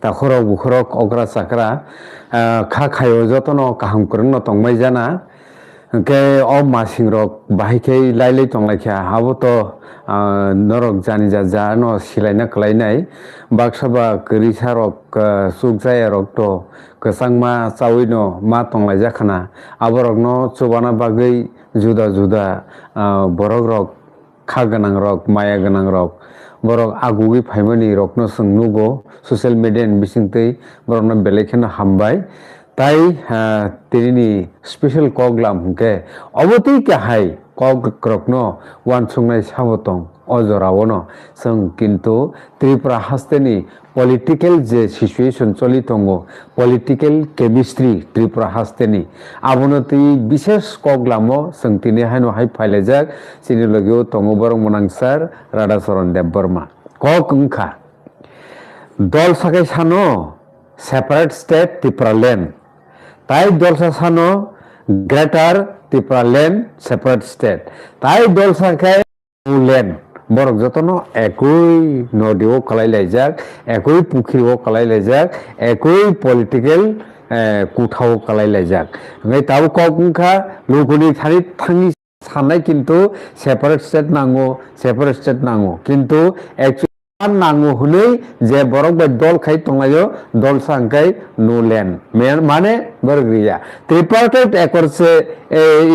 তা খরক বুখরক অগ্রা চাকরা খা খাयो যতন কাহাম করন তংমাই জানা ke o masing rok bahike lailai tonglaikha habo to norok jani ja no silaina klainai baksaba krisa rok sukjaya rok to kesangma chawino ma tonglai khana aborok no chobana bagui juda juda borok rok kha ganang rok maya ganang rok borok agugui phaimani rok no sung nugo social media ni bisingtei borok no belekhena hambai তাই তিনি special কগলাম হুকে অবতই কে high কগ্রগ্ন one সুংনাই সাবতং অজরাওনো जों কিন্তু Tripura হাস্তেনি political যে situation চলি দङ political chemistry Tripura হাস্তেনি আবনতি বিশেষ কগলামো जों তিনি হাইনো high ফাইলেজাক চিনি লগেও দङ বরং মনাংসার রাধাচরণ দেববর্মা কক ওংখা দল সাকাই সানো সেপারেট স্টেট ত্রিপুরা ল্যান্ড তাই দলসা সানো greater Tripura land separate state তাই দলসা খায় ল্যান্ড বরক যতন একই নদীও খালাইলাইজাক একই পুখুরিও খালাইলাইজাক একই পলিটিক্যাল কুঠাও খালাইলাইজাক ओमफ्राय তাও কংখা লুকুনি খানি থাঙি সানাय কিন্তু সেপারেট স্টেট নাঙ্গো সেপারেট স্টেট নাঙ্গো কিন্তু नांगौ हनै जे बरक बाय दल खाय तंलायो दल सांखाय नो लैंड माने बरगरिया त्रिपार्टाइट एकरसे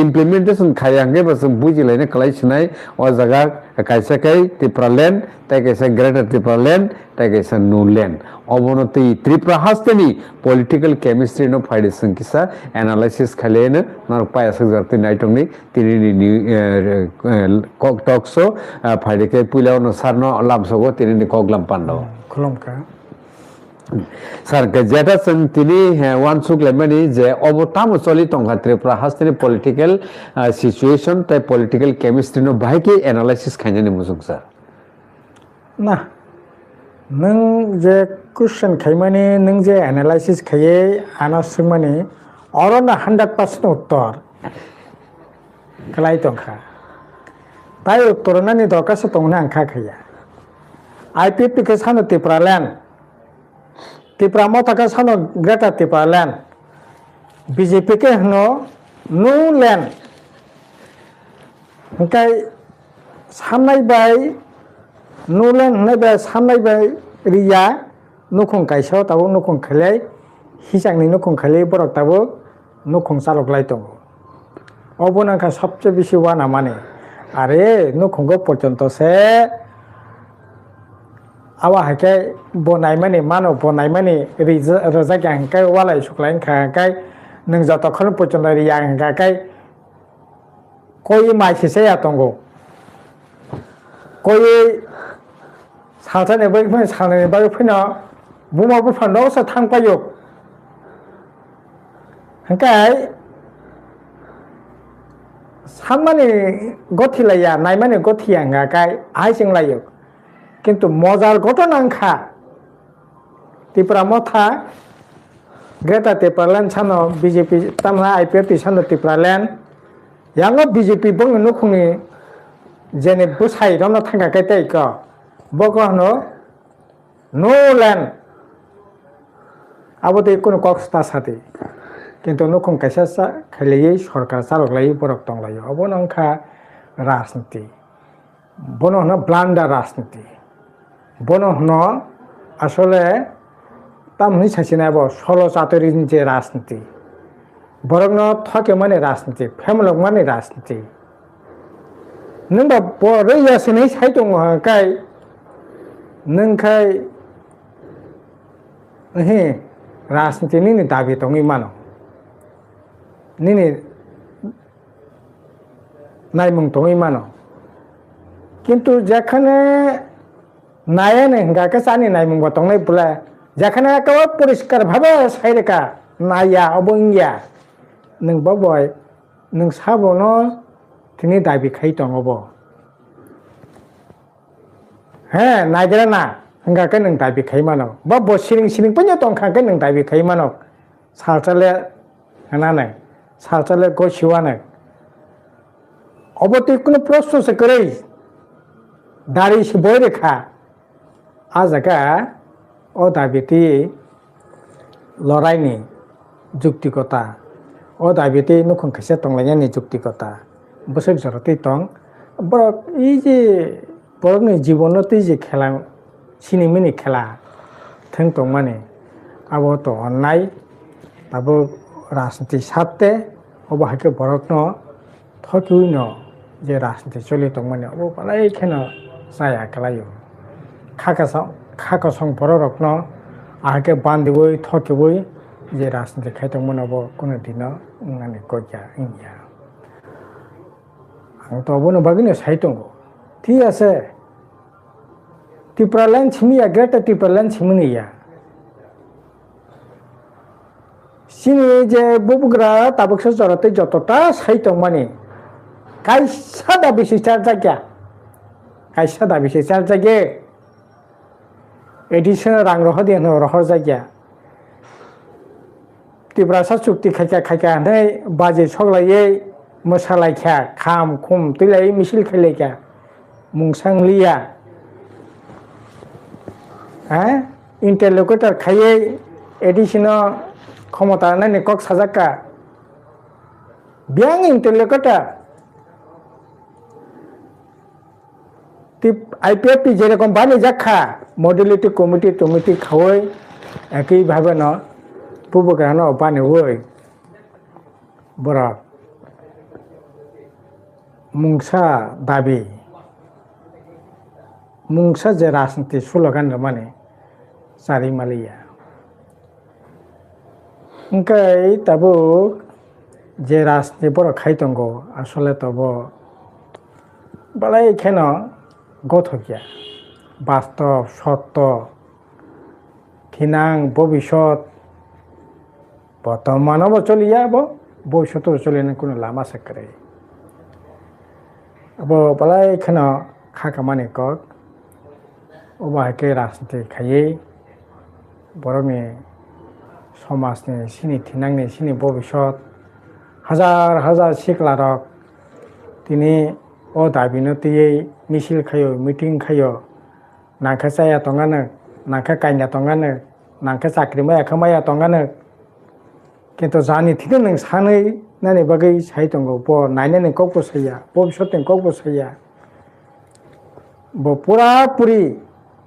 इम्प्लीमेंटेशन खायांगे बस बुजिलायने खलायसनाय ओ जगा कायसाखाय त्रिपुरा लैंड तायकायसा ग्रेटर त्रिपुरा लैंड तायकायसा नो लैंड अबनति त्रिपुरा हास्तेनि पॉलिटिकल केमिस्ट्री नो फाइडे संकिसा एनालाइसिस खालेनो नार पायासक जरति नाइटंनि तिनि कक टक्सो फाइडेके पुलावनो सारनो लामसगो तिनि कगलाम पान्डव खुलुमखा सर जेटा जों तिनि वान सुक्लायमानि जे अबताम चलि तंखा त्रिपुरा हास्तेनि पॉलिटिकल सिचुएशन ताय पॉलिटिकल केमिस्ट्री नो बाहायके एनालाइसिस खायनानि मुजुं सर ना नों जे क्वेश्चन खायमानि नों जे एनालाइसिस खाये आना सोंमानि अरना 100% उत्तर खलाय तंखा ताय उत्तरनानि दरखास्त दंना आंखा खाया आईपीपी के सानो त्रिपुरा लैंड त्रिपुरा मथाका सानो ग्रेटर त्रिपुरा लैंड बीजेपी के हनो नो लैंड ओंखाय साननाय बाय नो लैंड होननाय बाय साननाय बाय रिया नखं गायसाव ताबो नखं खालाय हिसांनि नखं खालाय बरक ताबो नखं चालकलाय दङ अबनाखा सबसे बेसि वाना माने अरे नखंगो पर्यन्त से आवा हाके बनाय माने मानो बनाय माने रजा गांखाय वालाय सुक्लाय खाय नों जतखन पर्यन्त रिया गांखाय कोई माइसेसे या दंगो कोई साथाने बै फै साने बै फैना बुमाबो फान्दावसो थांफायो हांखाय सानमानि गथिलाया नायमानि गथिया गांखाय आइजोंलायो किन्तु मजार घटना आंखा त्रिपुरा मथा ग्रेटर त्रिपुरा लैंड सानो बीजेपी तामना आईपीएफटी सानो त्रिपुरा लैंड यांगो बीजेपी बंग नखुंनि जेने बुसाय दनो थांगाखाय तायको बको हनो नो लैंड आबोते कोनो कक्सता साथि किन्तु नखुं कायसा खायलायै सरकार चालकलायै बरक दंलायो अबनो आंखा राजनीति बनो हनो ब्लान्डार राजनीति बनो हनो आसले तामनि सासेनाबो सल चातरिनि जे राजनीति बरकनो थके माने राजनीति फेमलक माने राजनीति नोंबा बरैयासोनै साइ दङ हाय नोंखाय हे राजनीतिनि दाबि दङ इमानो निनि नायमुं दङ इमानो किन्तु जेखाने नायाने गाके सानि नायमुंबा दंनाय बुला जेखाने एकेबारे परिष्कार भाबे साइरेका नाया अबंगिया नोंबा बय नों साबनो तिनि दाबि खाय दङबो हे नायगरा ना गाके नों दाबि खाय मानो बा बसिरिं सिरिं पन्या दंखाके नों दाबि खाय मानो सालचाले हनाने सालचाले गसिवाने अबति कुनो प्रश्न से करे दारि से बोय रेखा आ जगा ও দাবিতে লড়াইনি যুক্তিকতা ও দাবিতে নখং খাইসা তংলাইনি যুক্তিকতা বসক জরতে তং বরক এই যে বরকনি জীবনতে যে খেলা সিনেমিনি খেলা थों तो माने अब तो अन्नाय अब राजनीति साथे अब हाके बरक न थकिउइ न जे राजनीति चलि तो माने अब बालाय खेनो जाया कलायो खाका सं बरक न आके बान्दिबोइ थकिबोइ जे राजनीति खाइतो मन अब कोनो दिन नानि कइया इया आं तो बनो बागिनो साइतंगो ठीक আছে ত্রিপুরাল্যান্ড ছিমিয়া গ্রেটার ত্রিপুরাল্যান্ড ছিমিনিয়া সিনি যে বুবুগ্রা তাবকসা জরাতে যতটা সাইতং মানে কাইসা দাবি সিস্টার জায়গা কাইসা দাবি সিস্টার জায়গে এডিশন রাং রহ দিয়ে রহর জায়গা ত্রিপুরাসা চুক্তি খাইকা খাইকা नै বাজে সগলাयै मोसालायखा खाम खुम तैलाय मिसिल खाइलायखा मुंसांलिया इंटरलोकेटर खाइए एडिशनल क्षमता नानि कक साजाका बियां इंटरलोकेटर आईपीएफटी जेरकम बानी जाखा मॉडलिटी कमिटी टमिटी खावै एकई भावे न पुबग्रान बानी वै बरा मुंसा दाबी मुंसा जे राजनीति स्लोगान माने सारि मालिया ओंखाय ताबो जे राजनीति बर खाइतंगो आसले तबो बालाय खेन गथकिया बास्तव सत्य थिनां भबिष्यत बर्तमानबो चलिया बो भबिष्यत चलिने कोनो लामा साकरे अब बालाय खेन खाका माने कक अबाके राजनीति खाइए बरनि समाजनि सिनि थिनांनि सिनि भबिष्यत हाजार हाजार सिख्लारक दिनै अ दाबिनतियै मिसिल खायो मिटिं खायो नांखा जाया तंगानो नांखा कायना तंगानो नांखा चाकरि माया खामाया तंगानो किन्तु जानि थिनो नों सानै नानि बागै साइ दंगौ ब नायनानै ककबो साया भबिष्यत ककबो साया ब पुरा पुरि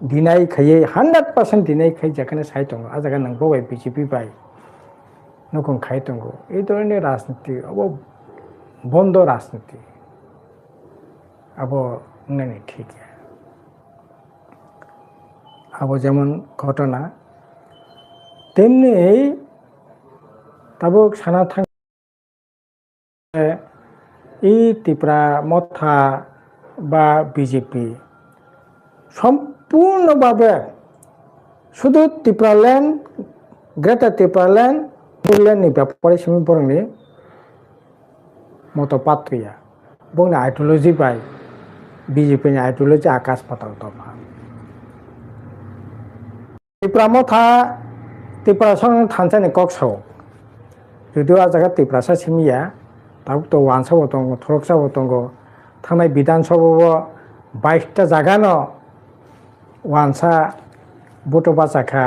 दिनाय खाइए 100% दिनाय खाइ जाखाने साइ दंगौ आ जागा नों बबाय बीजेपी बाय नखं खाइ दंगौ এই ধরনের রাজনীতি अब বন্ধ রাজনীতি अब नानि ठीक अब যেমন ঘটনা তেমনি তাবো সানা থাং এই ত্রিপুরা মথা বা বিজেপি সম্পূর্ণভাবে শুধু ত্রিপুরাল্যান্ড গ্রেটার ত্রিপুরাল্যান্ড ত্রিপুরাল্যান্ডनि ব্যাপারে সিমি বরংनि মতো পাত্রিয়া বংनि आइडियोलॉजी बाय বিজেপিनि आइडियोलॉजी आकाश पाताल तफा ত্রিপুরা মথা ত্রিপুরা সং थानसानि कक्सआव যদিও आ जागा ত্রিপুরাसा सिमिया ताबो तो वानसाबो दङ थरकसाबो दङ थांनाय बिधानसभायाव 22टा जागानो वानसा बट' बाजाखा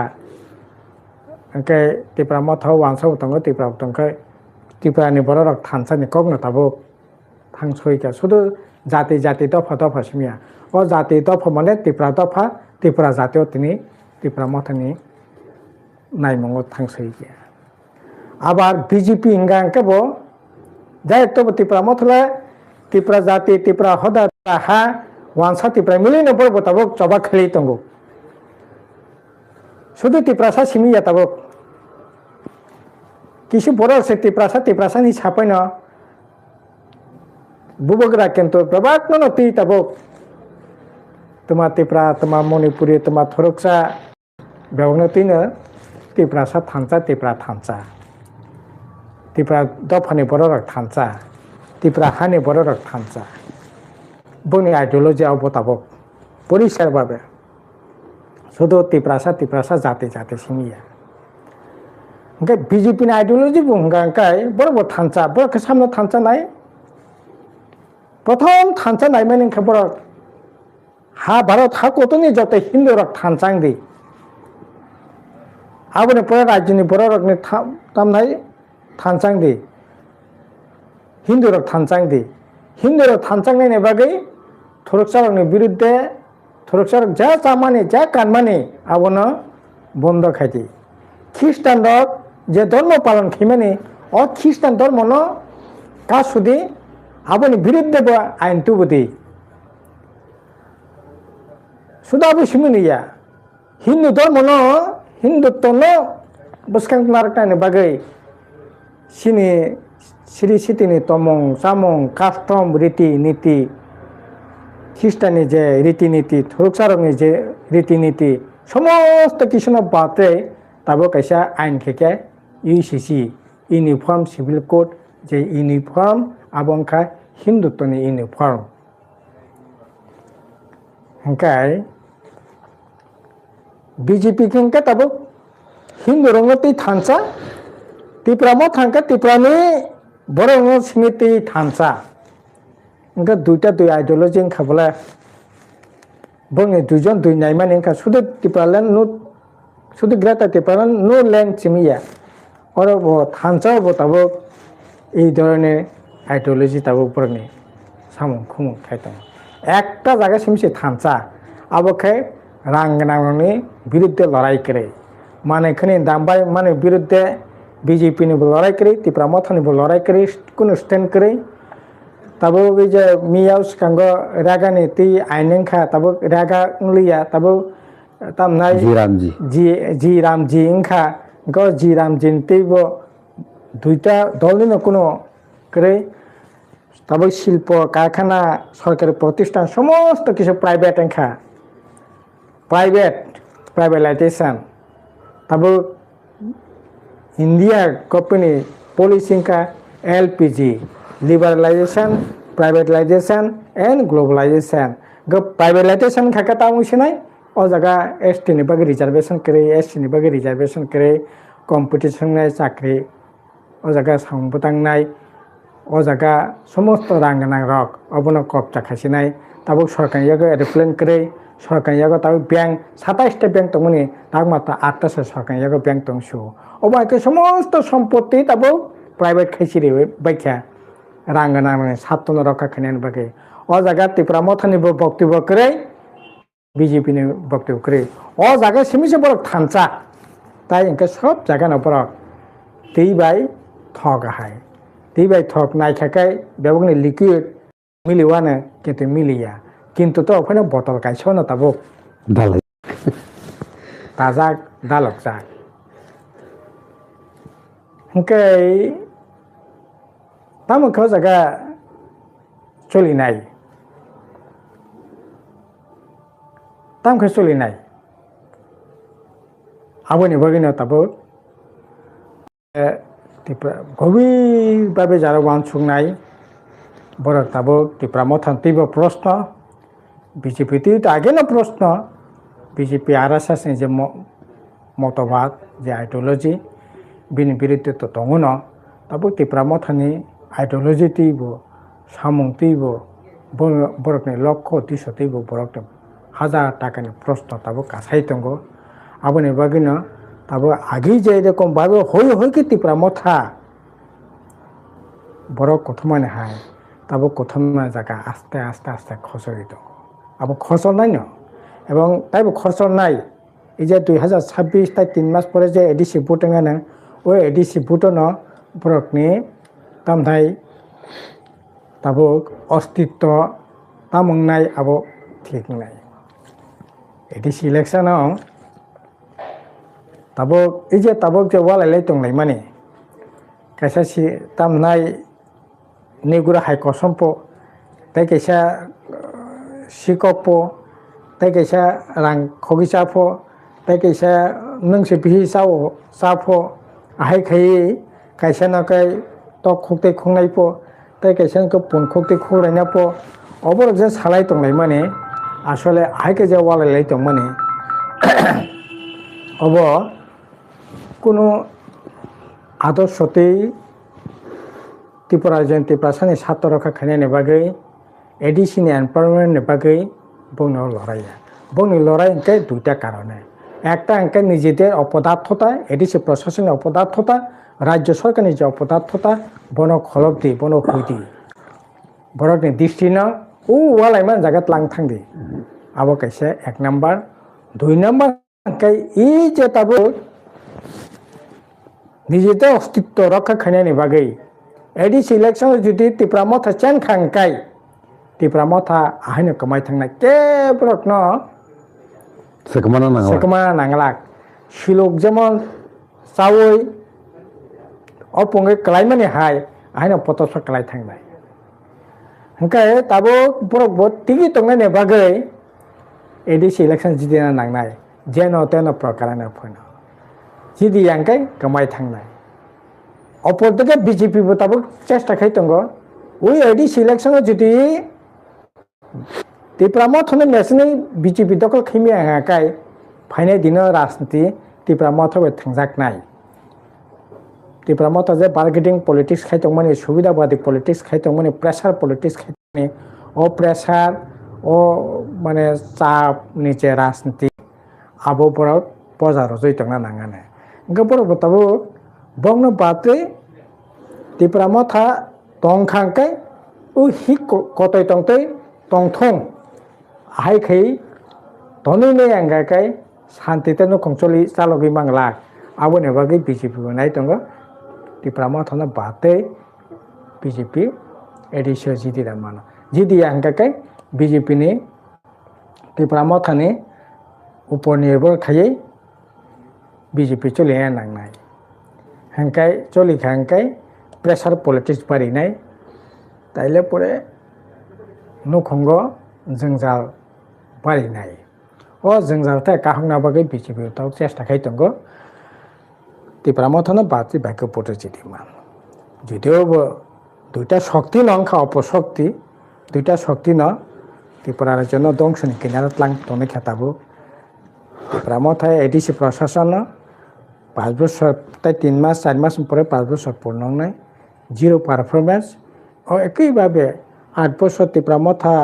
ओंखाय त्रिपुरा मथाव वानसाबो दङ त्रिपुराबो दंखाय ত্রিপুরাनि बर'रक थानसानि ककनो ताबो थांसयका शुधु जाति जाति दफा दफा सिमिया अ जाति दफा माने त्रिपुरा दफा ত্রিপুরা জাতীয় তিনি ত্রিপুরা মथानि नायमंगो थांसयका आबार बीजेपी इंगांकेबो डाइरेक्ट ত্রিপুরা मथले ত্রিপুরা जाति ত্রিপুরা हदा हा वानसा ত্রিপুরা मिलिनो बरबो ताबो चबा खेलि दंगो शुधु ত্রিপুরাसा सिमिया ताबो किसी बर'र से ত্রিপুরাসাनि साफैनो बुबग्रा किन्तु प्रबाद नति ताबो तमा ত্রিপুরা तमा मणिपुरी तमा थरकसा बेवनतिनो ত্রিপুরাसा थांसा ত্রিপুরা थांसा ত্রিপুরা दफानि बर'रक थांसा ত্রিপুরা हानि बर'रक थांसा बंनि आइडियोलॉजी आव ताबो परिष्कार भावे शुधु ত্রিপুরাसा जाति जाति सिमिया ओंखाय बीजेपीनि आइडियोलॉजी बुंगांखाय बर'बो थांसा बर'खौ सामनो थांसा नाय प्रथम थांसा नायमाने ओंखाय बर' हा भारत हा कतनि जत हिन्दू रक थांसांदि aboni pore rajyoni borok ni tamnai thanchangdi Hindu rok thanchangdi Hindu rok thanchangnaini bagui thorokcharokni biruddhe thorokcharok ja chamani ja kanmani abono bondo khaidi খ্রিস্টান রক যে ধর্ম পালন খাইমানি অ খ্রিস্টান ধর্ম ন কাজ সুদি আবনি বিরুদ্ধে আইন তুবদি সুদাবু সিমিনিয়া হিন্দু ধর্ম ন হিন্দুত্ব ন বসকাং নারকানি বাগৈ সিনি সিরি সিতিনি তমং সামং কাস্টম রীতি নীতি খ্রিস্টানি যে রীতিনীতি থরকচারকনি যে রীতিনীতি সমস্ত কিছু বাদে তাবো কাইসা আইন খেকে ইউসিসি ইউনিফর্ম সিভিল কোড যে ইউনিফর্ম আবংখা হিন্দুত্বনি ইউনিফর্ম হংকাই বিজেপি খেংকে তাবো হিন্দু রঙতি থানসা ত্রিপুরামো থাঙ্কা ত্রিপুরানি বড় রঙ সিমিতি থানসা হংকা দুই আইডিওলজি খাবলে বংনি দুইজন দুই নাইমানি হংকা শুধু ত্রিপুরালেন নুট শুধু গ্রাতা ত্রিপুরা নো ল্যান্ড চিমিয়া ওরা থানসাও তাবো এই ধরনের আইডিওলজি তাবো উপরনি সামুং খুমুং খাইতাম একটা জায়গা সিমসি থানসা আবখাই রাঙ্গনাংনি বিরুদ্ধে লড়াই করে মানে এখানে দামবাই মানে বিরুদ্ধে বিজেপি নিবো লড়াই করে ত্রিপুরা মথানিবো লড়াই করে কোনো স্ট্যান্ড করে তাবো ওই যে মিয়াও সিকাঙ্গ রাগানি তি আইনেংখা তাবো রাগা উংলিয়া তাবো তামনাই জি রামজি ইংখা গো জি রামজি তেইবো দুইটা দলনিনো কোনো করে তাবো শিল্প কারখানা সরকারি প্রতিষ্ঠান সমস্ত কিছু প্রাইভেট এংখা প্রাইভেটাইজেশন তাবো ইন্ডিয়া কোম্পানি পলিসি ইংখা LPG liberalisation privatisation and globalisation গো প্রাইভেটাইজেশন খাকা তামুসিনাই ও জায়গা এসটি नि बागै रिजर्वेशन करे एससी नि बागै रिजर्वेशन करे कम्पिटिशन नाय चाकरी ও জায়গা সংবুতাंनाय ও জায়গা সমস্ত রাঙ্গনাং রক অবনো কবজা খাইছিনাই তাবো সরকারি জায়গা এরোপ্লেন করে সরকারি জায়গা তাবো ব্যাংক 27টা ব্যাংক তমনি তার মাত্র 8টা সরকারি জায়গা ব্যাংক তংসু ওবাকে সমস্ত সম্পত্তি তাবো প্রাইভেট খাইছিরে বাইখা রাঙ্গনাং ছাত্র রক্ষা খাইনান বাগै ও জায়গা ত্রিপুরা মথানি বক্তব্য করে বিজেপি नि বক্তব্য করে ও জায়গা সিমিসে বড় থানসা তাই ইনকে সব জায়গা না বড় তেইবাই ঠক হাই তেইবাই ঠক নাই খাকাই বেবগনি লিকুইড মিলিওয়ানে কিন্তু মিলিয়া কিন্তু তো ওখানে বোতল কাইছো না তাবো দালাই তাজাক দালক যাক ইনকে তামুখো জায়গা চলি নাই তামখে চলি নাই আবনি বাগিনা তাবো গভীরভাবে যারা ওয়ানসুংনাই বড় তাবো ত্রিপুরা মথান্তিব প্রশ্ন বিজেপি আগে না প্রশ্ন বিজেপি RSS যে মতবাদ যে আইডিওলজি বিনি বিরুদ্ধে তো দङ न তাবো ত্রিপুরা মথানি আইডিওলজি তিব সামুং তিব বরকনি লক্ষ্য উদ্দেশ্য তিব বরক হাজার টাকানি প্রশ্ন তাবো কাছাই দङ আবনি বাগিনা তাবো আগে যে এরকম ভাবে হই কি ত্রিপুরা মথা বড় কথমানে হাই তাবো কথমা জায়গা আস্তে আস্তে আস্তে খসরি দङ আবো খসর নাই ন এবং তাইবো খসর নাই এই যে 2026 তাই 3 মাস পরে যে এডিসি ভোটিংআনে ওই এডিসি ভোটন বরকনি তামথাই তাবো অস্তিত্ব তামং নাই আবো ঠিক নাই এডিসি ইলেকশনাव তাবক এই যে তাবক যে ওয়ালাইলাই দंनाय माने কাইসা সি তামনাই নেগুরা হাই কসমপ তাই কাইসা সিকপ তাই কাইসা রাং খগিসাফ তাই কাইসা नोंसे बिहि साव साफ आहाय खाय काइसा नाकाय तक खक्ते खंनायप ताई काइसा नखौ पुन खक्ते खरायनाप अबरक जे सालाय दंनाय माने আসলে আইকে যে ওয়ালাইলাই দं माने अब কোনো আদর্শতেই ত্রিপুরা ত্রিপুরাসানি ছাত্র রক্ষা খাইনাयनि बागै एडिसिनि एनभायरनमेन्टनि बागै बुंनो लड़ाया बुंनो लड़ाई इनके दुईटा कारणे একটা অঙ্কে নিজেদের অপদার্থতা, এডিসি প্রশাসনের অপদার্থতা, রাজ্য সরকারের যে অপদার্থতা, বন খলবদি বন হইদি বরকনি দৃষ্টি না ও ওয়ালাইমান জায়গাত লাং থাকদি আবো কাইছে 1 নাম্বার 2 নাম্বার অঙ্কে এই যে তাবো নিজেদের অস্তিত্ব রক্ষা খাইনানি বাগै एडिसि इलेक्शन जुदि त्रिपुरा मथा चेन खांकाय त्रिपुरा मथा आहायनो कमाय थांनाय केब्रक न सेकमा नांगलाक शिलक जेमन चावै अपंगे कलायमानि हाय आहायनो पटस कलाय थांनाय हंकाय ताबो बरक बो टिगि तंगायनि बागै एडिसि इलेक्शन जुदि नांनाय जेन तेन प्रकारनो फैनो जुदि यांकाय कमाय थांनाय অপরদিকে বিজেপি তাবো চেষ্টা খাইতঙ্গ ওই এডিসি ইলেকশন যদি ত্রিপুরা মথনে মেসিনে বিজেপি দখল খাইমি হাকাই ফাইনাय দিন রাজনীতি ত্রিপুরা মথবে থাंजाक নাই ত্রিপুরা মথ যে বার্গেটিং পলিটিक्स খাইতং মানে সুবিধাবাদী পলিটিक्स খাইতং মানে প্রেসার পলিটিक्स খাইতং ও প্রেসার ও মানে চাপ নিচে রাজনীতি আবো পরাও পজার জইতং না নাঙানে গবর বতাবো বংন বাতে त्रिपुरा मथा तंखांकाय उ हि कतय तंतै तंथं हायखै तनैने अंगाकाय शान्तिते नखंचलि चालगै मांगला आबोने बागै बीजेपी बनाय दंग त्रिपुरा मथाना बाते बीजेपी एडिसि जिदि रामानो जिदि अंगाकाय बीजेपी नि त्रिपुरा मथानि ऊपर निर्भर खायै बीजेपी चलिया नांनाय हंकाय चलिखा हंकाय प्रेसार पलिटिक्स बारिनाय ताइले परे नखंग जंजाल बारिनाय ओ जंजालथा काहंना बागै बीजेपी ताव चेष्टा खाइतंग त्रिपुरा मथाना बाति भाग्य पटजिदिमान যদিও দুইটা শক্তি নংখা অপশক্তি দুইটা শক্তি ন ত্রিপুরার জন্য ধ্বংসনি কিনারত লাং তনে খেতাবো ত্রিপুরা মথায় এডিসি প্রশাসন 5 বছর তাই 3 মাস 4 মাস পরে 5 বছর পূর্ণ নাই জিরো পারফরমেন্স ও একইভাবে 8 বছর ত্রিপুরা মথা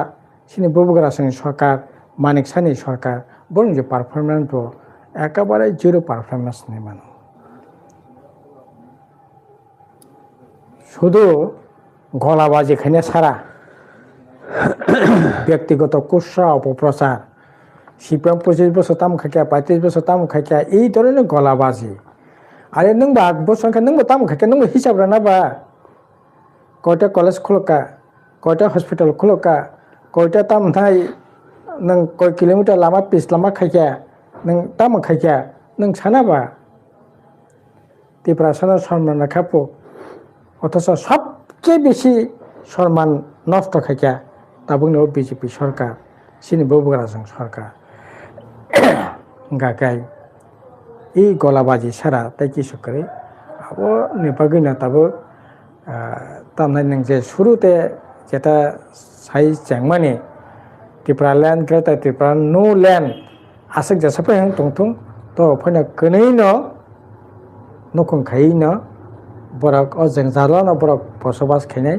সিনি ববুগরা সিনি সরকার মানিক সানি সরকার বরং যে পারফরমেন্স একেবারে জিরো পারফরমেন্স নেই মানে শুধু গলাবাজি খাইনে সারা ব্যক্তিগত কুৎসা অপপ্রচার সিপিএম 25 বছর তাম খাইয়া 35 বছর তাম খাইয়া এই ধরনের গলাবাজি আরে নং 8 বছর খাই নং তাম খাইয়া নং হিসাব রানা বা কয়টা কলেজ খুলকা কয়টা হসপিটাল খুলকা কয়টা তাম থাই নং কয় কিলোমিটার লামা পিস লামা খাইয়া নং তাম খাইয়া নং সানাবা ত্রিপুরা সানা সম্মান রাখাপো অথচ সবচেয়ে বেশি সম্মান নষ্ট খাইয়া তা বুঝলো বিজেপি সরকার সিনি ববুগরাজং সরকার গাগাই এই গলাবাজি সারা তাই কিছু করে আবো নেপাগি না তাবো তামনাই নং যে শুরুতে যেটা সাই চ্যাংমানি ত্রিপুরা ল্যান্ড গ্রেটা ত্রিপুরা নো ল্যান্ড আসক যে সাপে টংথং তো ফয়না কनै ন নখং খাই ন বরক ও জংজালা ন বরক বসবাস খাইনাই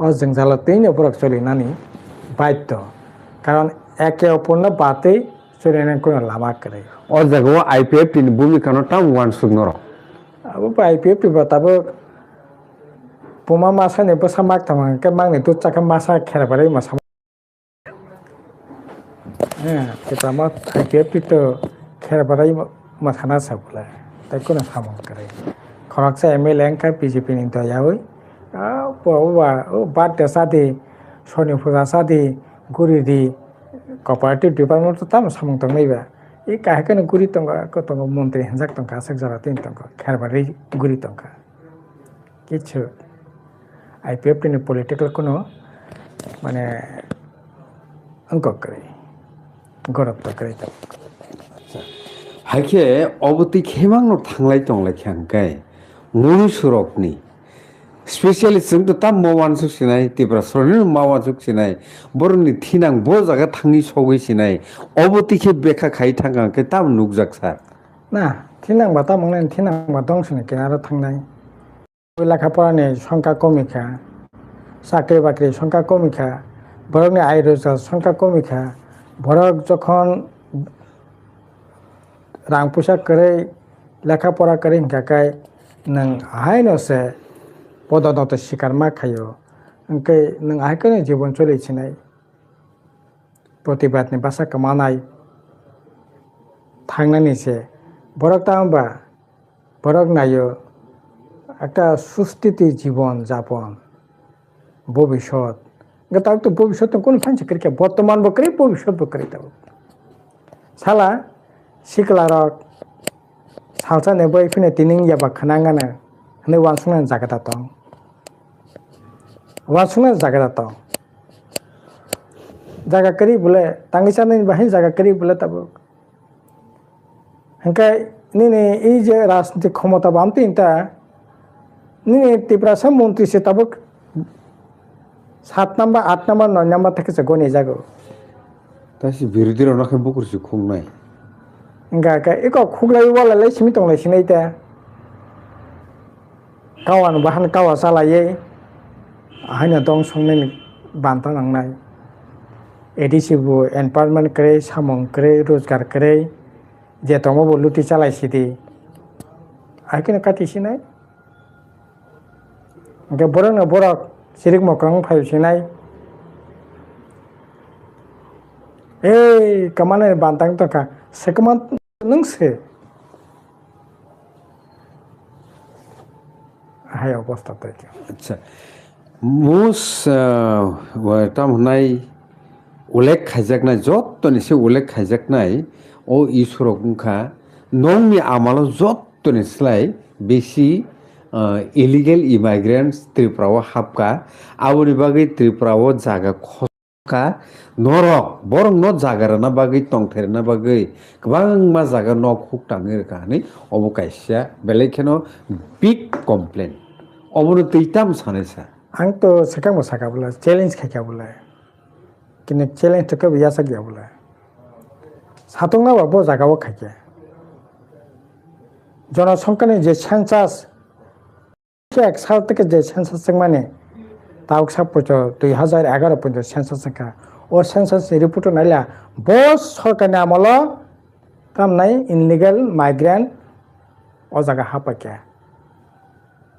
ও জংজালাতেই ন বরক চলিনানি বাধ্য কারণ একে অপর না বাতেই চলিনাই কোনো লামা করে ও জায়গায় আইপিএফ টিন ভূমিকানো টাম ওয়ান সুগনর আবো আইপিএফ টিবা তাবো পোমা মাসা নে বসা মাক থামাকে মাংনে তো চাকা মাসা খেরাবারে মাসা হ্যাঁ ত্রিপুরা মথ আইপিএফ টি তো খেরাবারে মাসানা সাবলা তাই কোনো সামন করে খরকসা এমএলএ এঙ্কা বিজেপি নি দয়াওই ও বাদ সাদি সনি ফুজা সাদি গুরিদি কোঅপারেটিভ ডিপার্টমেন্ট তো তাম সামং তং নাইবা এই কাহেকেন গুরি তঙ্গ কত মন্ত্রী হেজাক তঙ্কা আসাক যারা তিন তঙ্ক খেরবারে গুরি তঙ্কা কিছু আইপিএফ টিনি পলিটিক্যাল কোনো মানে অঙ্ক করে গরত্ব করে তা হাইকে অবতি খেমাংনো থাংলাই তংলাই খ্যাংকাই মনুসুরকনি স্পেশালি जों তো তাম মাওয়ান সুকসিনাই ত্রিপুরা সরনের মাওয়ান সুকসিনাই বরনি থিনাং ব জায়গা থাংনি সগৈসিনাই অবতিকে বেখা খাই থাঙ্গাকে তাম নুকজাক স্যার না থিনাং বাতা মংনাই থিনাং বা দংসনি কেনারো থাংনাই লেখাপড়ানি সংখ্যা কমিখা চাকরি বাকরি সংখ্যা কমিখা বরকনি আয় রোজগার সংখ্যা কমিখা বরক যখন রাং পুষা করে লেখাপড়া করে হিংকাকাই নং আহাই নসে পদনত শিকার মা খাইও ओंखाय नों आहायखौनो जीवन सोलिसिनाय प्रतिबादनि बासा कमानाय थांनानैसे बरक तांबा बरक नायो একটা সুস্থিতি জীবন যাপন ভবিষ্যৎ তার তো ভবিষ্যৎ কোন ফাংশন করে বর্তমান বকরে ভবিষ্যৎ বকরে তাও সালা শিকলারক সালসা নেবই ফিনে তিনিং याबा খানাঙ্গানা নে ওয়ানসুনা জায়গাটা তো ওয়ানসুনা জায়গাটা তো জায়গা করি বলে তাঙ্গিসানি বাহিন জায়গা করি বলে তাব হাঙ্কাই নিনে এই যে রাজনৈতিক ক্ষমতা বামতে ইনতা নিনে ত্রিপুরা মন্ত্রী সে তাব 7 নাম্বার 8 নাম্বার 9 নাম্বার থেকে সে গনে যাগো তাই বিরোধীরা নাকে বুকুরছি খুব নাই ইনকা একক খুগলাই বলালাই সিমি তংলাই সিনাইতা কাওয়ান বাহান কাওয়া চালাयै हायना दं संनाय बान्था नांनाय एडिसिबो एनवायरनमेंट करे सामं करे रोजगार करे जे तमो बोलुति चालायसिदि आइकने काटिसिनाय के बरनो बरक सिरिक मकं फायसिनाय ए कमाने बान्तां तका सेकमान नोंसे हाय अवस्था तक আচ্ছা मुस तामनाय उलेख खायजाकनाय जत्तनिसे उलेख खायजाकनाय ओ इसोरक मुखा नंनि आमाल जत्तनिस्लाय बेसि इलिगेल इमाइग्रेन्ट्स त्रिपुराव हाबका आबोनि बागै त्रिपुराव जागा खका नरक बरं न जागारना बागै तंथेरना बागै गोबां मा जागा न खुक थाङो कानि अबो कायसिया बेलेखेनो बिग कमप्लेन अबोनो तैताम सानैसा आं तो सेकां मसाका बोला चैलेंज खाया बोला किने चैलेंज तो कब यासा गया बोला सातोंना बाबो जागाव खाया जनसंख्यानि जे सेंसास के एक साल तक जे सेंसास माने तावक सापच 2011 पर्यंत सेंसास का और सेंसास रिपोर्ट नाइला बस सरकारनि आमल तामनाय इनलिगेल माइग्रेंट ओ जागा हापाके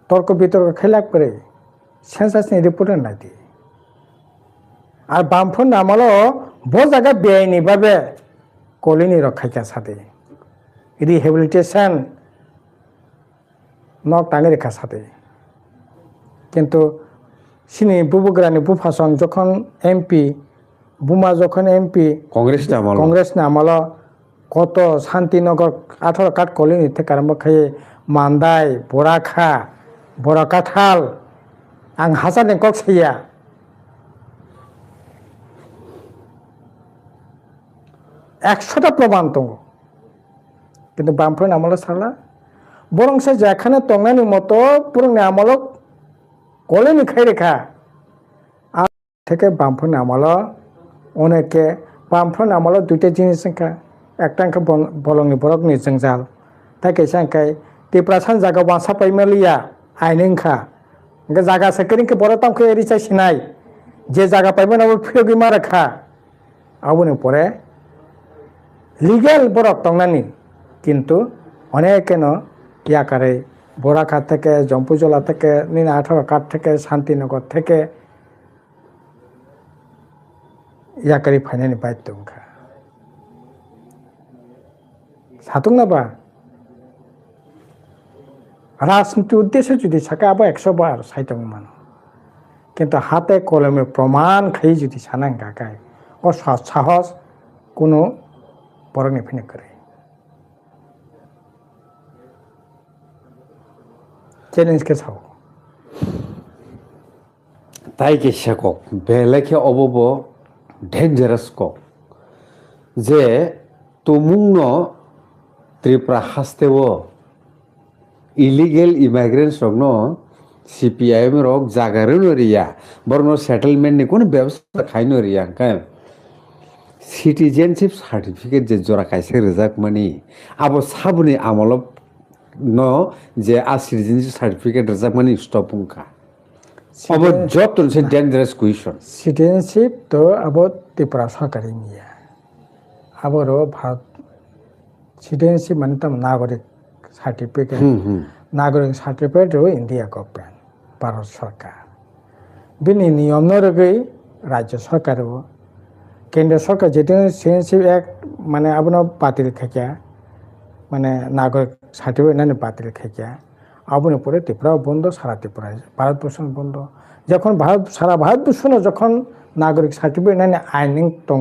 तर्क बितर्क खेलाक करे सेंसासनि रिपोर्ट नायदि আর বামফোন নামলো বড় জায়গা বেআইনি ভাবে কলোনি রক্ষাইকা সাথে রিহেবিলিটেশন নক টাঙে রেখা সাথে কিন্তু সিনি বুবুগ্রানি বুফাসং যখন এমপি বুমা যখন এমপি কংগ্রেস নামলো কত শান্তিনগর 18 কাঠ কলোনি থেকে আরম্ভ খাইয়ে মান্দাই বড়াখা বড় কাঁঠাল आं हासारनि कक सैया एकशोटा प्रमाण दङ किन्तु बामफोरनि आमल सारला बरंसो जेखाने तंनायनि मतो पुरंनि आमल कलेनि खायरेखा आर থেকে बामफोरनि आमल अनेके बामफोरनि आमल दुइटा जिनिस संखा एकटांखा बलंनि बरकनि जंजाल ताके सांखाय तिप्रासान जागा वासा पाइमेलिया आइनंखा जागा सेकेंड के बड़ा ताम के रिचार्ज सिनाय जे जागा पाइबेन अब फिरगि मारखा आबुनि परे लिगेल बरक तंगनानि किन्तु अनेकेन याकारे बड़ाखा থেকে जम्पुजला থেকে নিনা 18 কাঠ থেকে শান্তিনগর থেকে याकारि फाइनानि बायत दंखा सातुंनाबा राजनीति उद्देश्य जुदी साका आबो 100 बार साइतंग मान किन्तु हाते कलमे प्रमाण खाई जुदी सानां गागाय और साहस कोनो बरनि फिने करे चैलेंज के साव ताई के शको बेलेखे अबो डेंजरस को जे तुमुंनो त्रिपुरा हास्तेवो इलिगेल इमाइग्रेंट्स रगनो सीपीआईएम रग जागारनो रिया बरनो सेटलमेंट नि कोन व्यवस्था खाइनो रिया का सिटीजनशिप सर्टिफिकेट जे जरा काइसे रजाक मानी आबो साबनि आमल न जे आ सिटीजनशिप सर्टिफिकेट रजाक मानी स्टॉपुंका अब जत से डेंजरस क्वेश्चन सिटीजनशिप तो अब त्रिपुरा सरकारि निया अब रो भारत সিটিজেনশিপ মানে তো নাগরিক সার্টিফিকেট হুম হুম নাগরিক সার্টিফিকেট ইন্ডিয়া গভর্নমেন্ট ভারত সরকার বিনি নিয়ম নরগै রাজ্য সরকারও কেন্দ্র সরকার যেটা সিটিজেনশিপ অ্যাক্ট মানে আপনার বাতিল থেকে মানে নাগরিক সার্টিফিকেট নানি বাতিল থেকে আপনি পরে ত্রিপুরাও বন্ধ সারা ত্রিপুরায় ভারতবর্ষ বন্ধ যখন সারা ভারতবর্ষ যখন নাগরিক সার্টিফিকেট নানি আইন দङ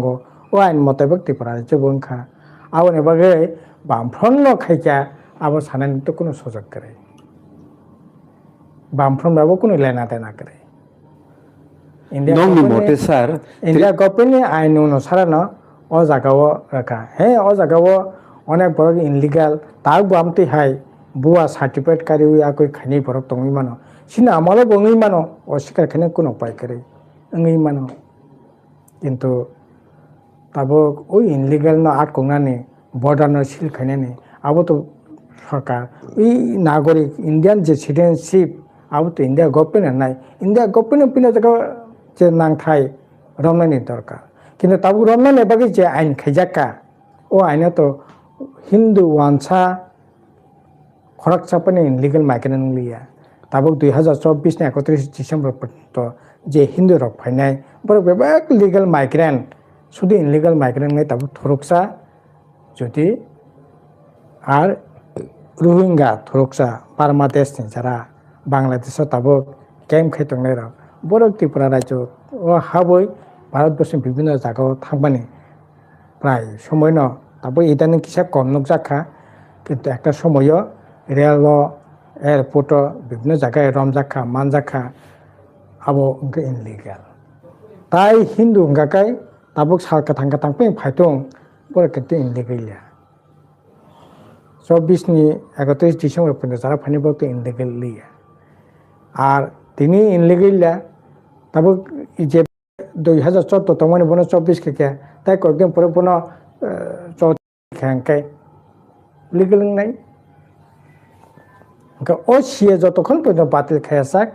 ও আইন মোতাবেক ত্রিপুরা রাজ্য বংখা আপনি বাগে বামফ্রন্ন খাইকা আবার সানানি তো কোনো সুযোগ করে বামফ্রনবাবো কোনো লেনা দেনা করে নংनि मथे सार ইন্ডিয়া গভর্নমেন্টনি আইন অনুসারানো ও জায়গাও রাখা হ্যাঁ ও জায়গাও অনেক বড় ইনলিগাল তাও বামতে হাই বুয়া সার্টিফিকেট কারি আকই খানি বড় তঙ্গি মানো সিনা আমলো বঙ্গি মানো অস্বীকার খানে কোনো উপায় করে ওই মানো কিন্তু তাবো ওই ইনলিগাল না আট কংনানি বর্ডার না সিল খাইনানি আবো তো সরকার ওই নাগরিক ইন্ডিয়ান যে সিটিজেনশিপ আবো তো ইন্ডিয়া গভর্নমেন্ট নাই ইন্ডিয়া গভর্নমেন্ট পিনা জায়গা যে নাংথাই রমনানি দরকার কিন্তু তাবো রমনানি বাকি যে আইন খাইজাকা ও আইনে তো হিন্দু ওয়ানসা খরক চাপানি ইনলিগাল মাইগ্রেন্ট লিয়া তাবো 2024 না 31 ডিসেম্বর পর্যন্ত যে হিন্দু রক ফাইনাই বড় বেবাক লিগাল মাইগ্রেন্ট শুধু ইনলিগাল মাইগ্রেন্ট নাই তাবো থরকসা যদি আর রোহিঙ্গা থরকসা বার্মা দেশনি যারা বাংলাদেশে তাবো ক্যাম্প খাইতংনাই রক বড় ত্রিপুরা রাজ্য ও হাবই ভারতবর্ষের বিভিন্ন জায়গায় থাকবানি প্রায় সময় ন তারপর ইদানিং কিসা কম নক জাখা কিন্তু একটা সময়ও রেল এয়ারপোর্ট বিভিন্ন জায়গায় রমজাখা মানজাখা আবো উনকে ইনলিগাল তাই হিন্দু উনগাকাই তাবুক সালকা থাঙ্কা থাংপে ফাইতং পরে কিন্তু ইনলিগালিয়া 24 নি 31 ডিসেম্বর পর্যন্ত যারা ফানি বলতে ইনলিগাল লিয়া আর তিনি ইনলিগালিয়া তাবুক যে 2014 তমানি বন 24 কে তাই কয়েকদিন পরে পুনঃ খেঙ্কাই লিগেল নাই ও সিয়ে যতক্ষণ পর্যন্ত বাতিল খাইয়াসাক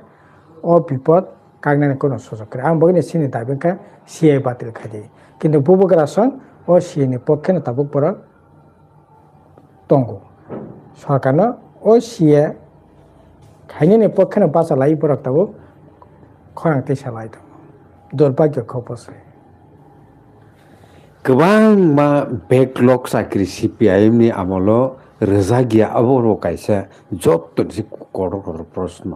ও বিপদ কাগনানি কোনো সুযোগ করে আं বগিনি সিনি দাবিনকা সিয়ে বাতিল খাই দিয়ে কিন্তু বুবুগরাসন ও সিয়েনি পক্ষে তাবুক বড় তঙ্গু সরকার ও সিয়ে খাইনি পক্ষে বাসা লাই বড় তাবুক খরাংতে সালাই দङ दुर्भाग्यखौ बसे गोबां मा बेकलग साख्रि CPIM नि आमलो रोजा गैया अबरो कायसा जत कड़ कड़ प्रश्न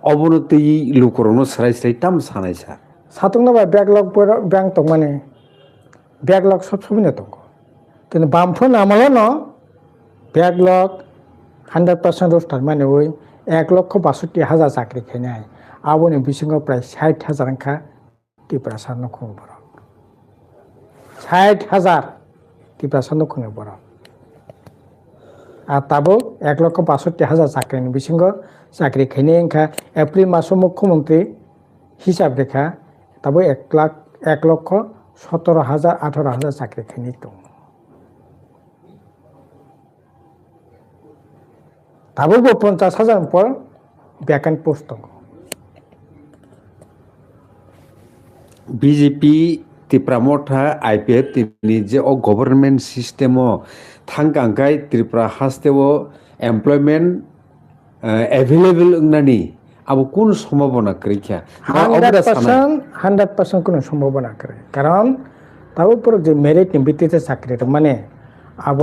अबनति लुकरनो सराय सराय ताम सानायसा सातुंगना बा बैकलग बैंक तो माने बैकलग सब सबिना दङ কিন্তু বামফ্রন আমলো ন बैकलग 100% রোস্টার মানে ওই 1,62,000 চাকরি খাইনাই আবনি বিসঙ্গ প্রায় 60,000 খা ত্রিপুরা সান্ন খুন বড় 60,000 ত্রিপুরা সান্ন খুনে বড় আর তাবো 1,62,000 চাকরি বিসঙ্গ চাকরি খাইনে এনখা এপ্রিল মাস মুখ্যমন্ত্রী হিসাব রেখা তাবো 1,17,000 18,000 চাকরি খাইনি দङ তাবো 50,000 পর ভ্যাকান্ট পোস্ট দङ BJP त्रिपुरा मथा IPF तिनि जे ओ गभर्नमेंट सिस्टेम थांगांगाय त्रिपुरा हास्तेव एमप्लयमेंट अवेलेबल अंगनानि अब कोन सम्भावना करिखा 100% কোনো সম্ভাবনা করে কারণ তার উপর যে মেরিট ভিত্তিতে চাকরি মানে আব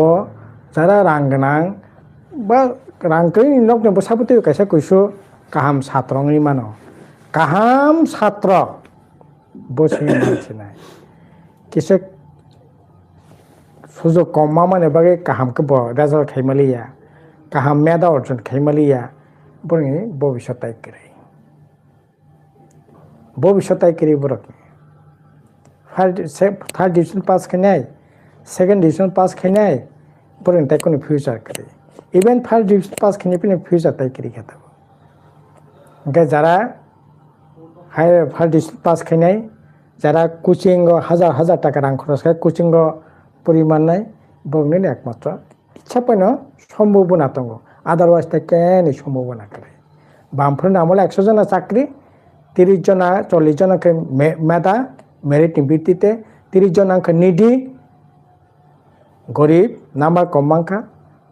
যারা রাং গোনাं বা রাংकै নক বসাবতে কাইসা কইছো কাহাম ছাত্রनि মানো কাহাম ছাত্র বসে মানছে নাই কিছু সুযোগ কমা মানে বাগে কাহামকে রেজাল্ট খাইমালিয়া কাহাম মেধা অর্জন খাইমালিয়া বরং ভবিষ্যৎ করে বরক থার্ড ডিভিশন পাস খাইনাই সেকেন্ড ডিভিশন পাস খাইনাই বরং তাই কোনো ফিউচার করে ইভেন ফার্স্ট ডিভিশন পাস খাইনি পিনে ফিউচার তাই করে খেতে যারা ফার্স্ট ডিভিশন পাস খাইনাই যারা কোচিং হাজার টাকা রাং খরচ খায় কোচিং পরিমাণ নাই বগনির একমাত্র ইচ্ছা পাইন সম্ভাবনা দङ আদারওয়াইজ তাই কেন সম্ভাবনা করে বামফ্রন্ট আমলে 100 জনা চাকরি 30 জনা 40 জনকে মেধা মেরিট ভিত্তিতে 30 জনাকে নিডি গরিব নাম্বার কম মাংখা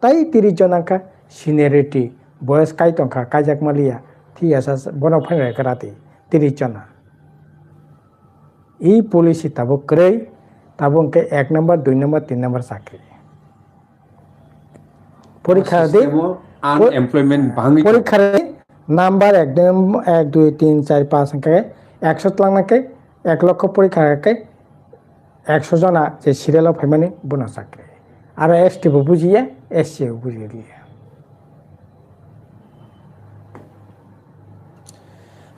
তাই 30 জন আঁকা সিনিয়রিটি বয়স কাই টঙ্কা কাইজাক মালিয়া ঠিক আছে বন ফাইনাল করাতে 30 জনা এই পলিসি তাবো করে তাবো অঙ্কে 1 নম্বর 2 নম্বর 3 নম্বর চাকরি পরীক্ষা দে আনএমপ্লয়মেন্ট ভাঙি পরীক্ষা নাম্বার 1 2 3 4 5 অঙ্কে 100 লাংনাকে 1 লক্ষ পরীক্ষা রাখে 100 জনা যে সিরিয়াল ফাইমানি বন চাকরি আর এসটি বুঝিয়ে এসসি বুঝিয়ে দিয়ে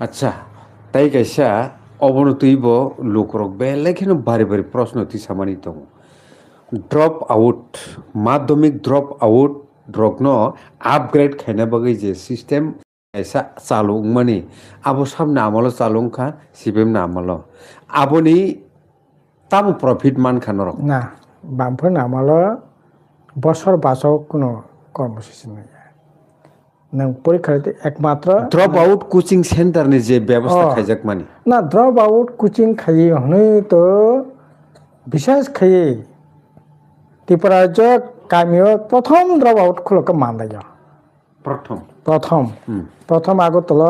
আচ্ছা তাই কাইসা অবনতইব লোকরক বেলেখানে বাড়ি বাড়ি প্রশ্ন তুই সামানি দङ ড্রপ আউট মাধ্যমিক drop out drogno upgrade khaina bagai je system aisa chalung mani abo samna amalo chalung kha sibem na amalo aboni tamu profit man khanoro না বামফোর আমালো বছর বাসক কোনো কর্মসূচি নেই নং পরীক্ষাতে একমাত্র drop out coaching center ni je ব্যবস্থা খাইজাক mani না ড্রপ আউট কোচিং খাই হনে তো বিশেষ খাই ত্রিপুরা রাজ্য কামিও প্রথম ড্রপ আউট খুলকে মানদায় প্রথম আগতল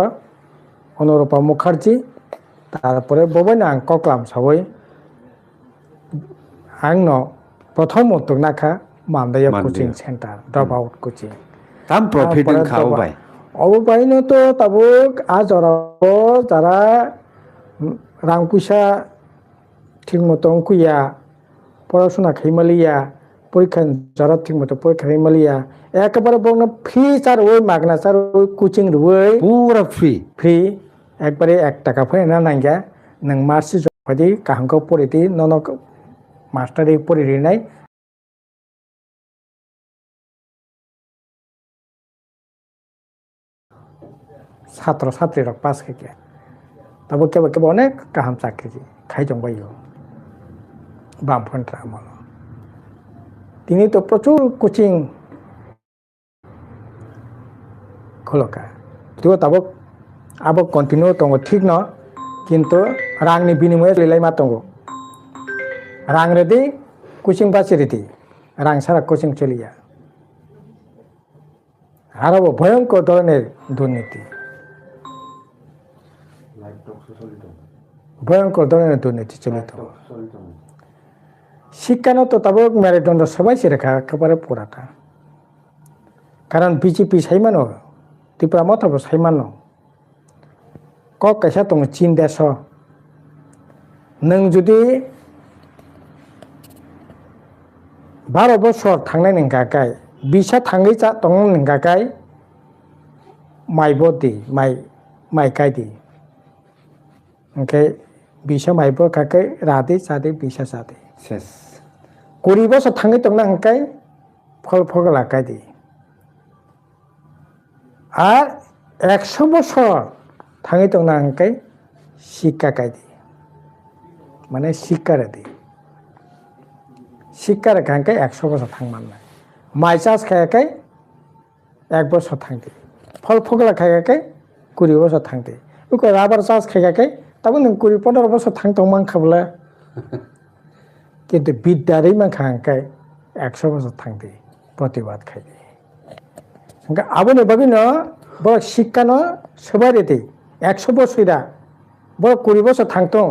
অনুরূপা মুখার্জি তারপরে ববাইনা আং ককলাম সবাই আংন প্রথম উত্তর নাখা মানদায় coaching centre drop out coaching তাম প্রফিট খাওবাই অববাইনো তো তাবুক আজ যারা রাং পয়সা ঠিক মতো কুইয়া পড়াশোনা খাইমালিয়া পরীক্ষা যারা ঠিক মতো পরীক্ষা খাইমালিয়া একেবারে বলন ফ্রি চার ওই মাগনা চার ওই কোচিং রুই পুরা ফ্রি একবারে 1 টাকা ফেনা না নাঙ্গা নং মার্সি জফাদি কাহাঙ্ক পড়িতি ননক মাস্টারে পড়িরি নাই ছাত্র ছাত্রীরা পাস খেকে তবে কেবল কেবল অনেক কাহাম চাকরি খাইজংবাইও বামফ্রন্টরা আমল তিনি তো প্রচুর কোচিং খোলকা তো তবে আবো কন্টিনিউ দङ ঠিক ন কিন্তু রাংনি বিনিময়ে লিলাই মা দङ রাং রেদি কোচিং বাসি রেদি রাং সারা কোচিং চলিয়া আরো ভয়ঙ্কর ধরনের দুর্নীতি ভয়ঙ্কর ধরনের দুর্নীতি চলিত শিক্ষানো তো তবে মেরুদণ্ড সবাই রেখা একেবারে পুরাটা কারণ বিজেপি সাইমানো ত্রিপুরা মতাবো সাইমানো কক কাইসা দङ চীন দেশ নों जुदि 12 বছর थांनाय नोंगाखाय बिसा थाङै जा दङ नोंगाखाय माइ बदि माइ गायदि ओंखाय बिसा माइ बखाखै रादि जादि बिसा जादि শেষ 20 বছর थाङै दङ नोंगाखाय फल फगला गायदि আর 100 বছর थाङै दङ नोंगाखाय শিক্ষা गायदि মানে শিক্ষা রেদি শিক্ষা রেখাঙ্কাই 100 বছর থাকমান না মাই চাষ খায়াকাই 1 বছর থাকতে ফল ফগলা খায়াকাই 20 বছর থাকতে ওকে রাবার চাষ খায়াকাই তবে নों 20-15 বছর থাকতো মানখাবলা কিন্তু বিদ্যারই মানখাঙ্কাই 100 বছর থাকতে প্রতিবাদ খাইতে আবনে বাবিন বড় শিক্ষা ন সবাই রেতে 100 বছরা বড় 20 বছর থাকতো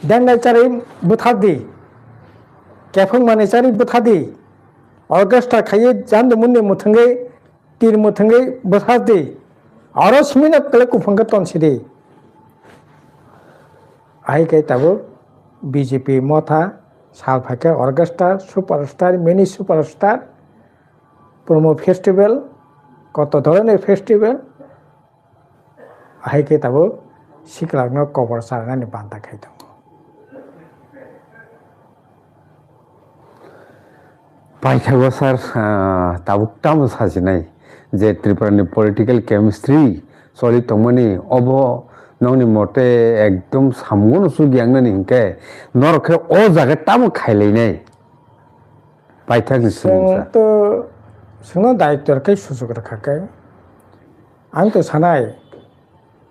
দেনলাই চারি বুথাদি কেফং মানে চারি বুথাদি অর্কেস্ট্রা খাইয়ে জানদো মুন্নে মুথঙ্গে তীর মুথঙ্গে বুথাদি আরো সিমিনা কলে কুফঙ্গে তনসিদি আই কে তাবো বিজেপি মথা সালফাকে orchestra superstar mini superstar promo festival কত ধরনের ফেস্টিভ্যাল আই কে তাবো শিখলাগনো কবর সারনানি বান্তা খাইতো পাইথাগো স্যার তাবুকটাম সাজিনাই যে ত্রিপুরানি পলিটিক্যাল কেমিস্ট্রি চলি দंमोननि अब नंनि मते एकदम सामगन सुगियांगनानि हिंके नरखे ओ जागे ताम खाइलायनाय पाइथाग तो सुनो दायित्वरखै सुजुग रखाखै आं तो सानाय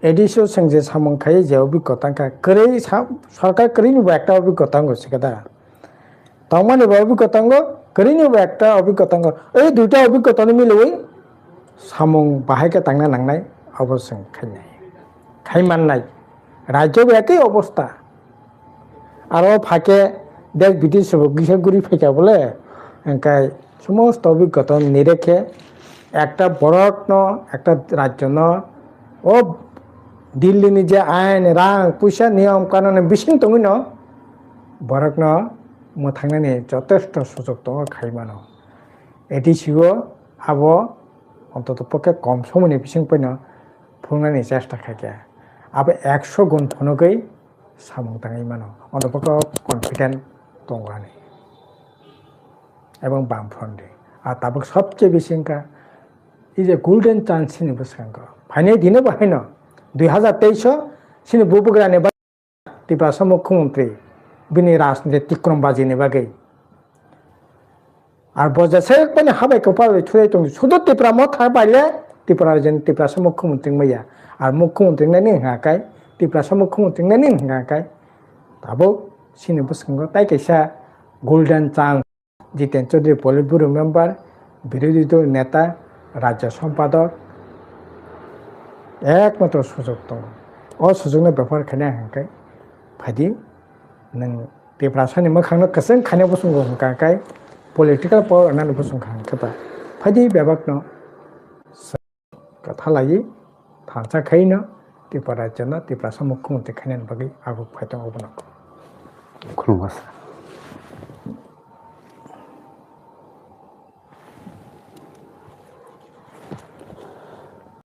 एडिसो संजे सामंखाय जे अभिज्ञता करै सरकार करै नुबा একটা অভিজ্ঞতা গছে কেদা তংমানি অভিজ্ঞতাঙ্গ করিনিবো একটা অভিজ্ঞতাঙ্গ এই দুইটা অভিজ্ঞতা মিলই সামং বাহাইকে তাংনা নাংনাই অবশ্য খাইনাই খাইমাননাই রাজ্যও একই অবস্থা আরও ফাঁকে দেশ বিদেশ গিসগুড়ি ফেঁকা বলে এনকাই সমস্ত অভিজ্ঞতা নিরেখে একটা বড় একটা রাজ্য ও দিল্লিনি যে আইন রাং পয়সা নিয়ম কানুন বিসিং দङ বরকন থাকনানি যথেষ্ট সুযোগ দङ খাইমানো এটি সিগো আবো অন্তত পক্ষে কম সময়নি বিসিং পয়নো ফুংনানি চেষ্টা খাইকে আবো 100 গুণ ফনগৈ সামং তাঙাই মানো অন্তপক্ষে কনফিডেন্ট দङানি এবং বামফ্রন্টে আর তারপর সবচেয়ে বেশি এই যে গোল্ডেন চান্স সিনি বসাঙ্গ ফাইনাল দিনে বাহাইন 2023 সিনি বুবুগ্রানি ত্রিপুরা মুখ্যমন্ত্রী বিনি রাজনীতি তিক্রমবাজিনি বাগै আর বজাসে মানে হাবাইকে পাবে ছুঁড়ে দङ শুধু ত্রিপুরা মথা পাইলে ত্রিপুরা মুখ্যমন্ত্রী মাইয়া আর মুখ্যমন্ত্রী নানি হাকাই ত্রিপুরা মুখ্যমন্ত্রী নানি হাকাই তাবো সিনি বসাঙ্গ তাই কাইসা গোল্ডেন চান্স জিতেন চৌধুরী পলিট ব্যুরো মেম্বার বিরোধী দল নেতা রাজ্য সম্পাদক একমাত্র সুযোগ দङ সুযোগनि ব্যবহার খাने हांखाय फायदि नों ত্রিপুরাসাनि मोखांनो कसं खाने बसुंगो हांखाय पलिटिकल पावर होननानै बसुंखा हांखाबा फायदि बेबाकनो कथा लायो थांसाखायनो ত্রিপুরা রাজ্যनो ত্রিপুরা मुख्यमंत्री खाने बागै आगु फायदों अबनो खुलुमबाय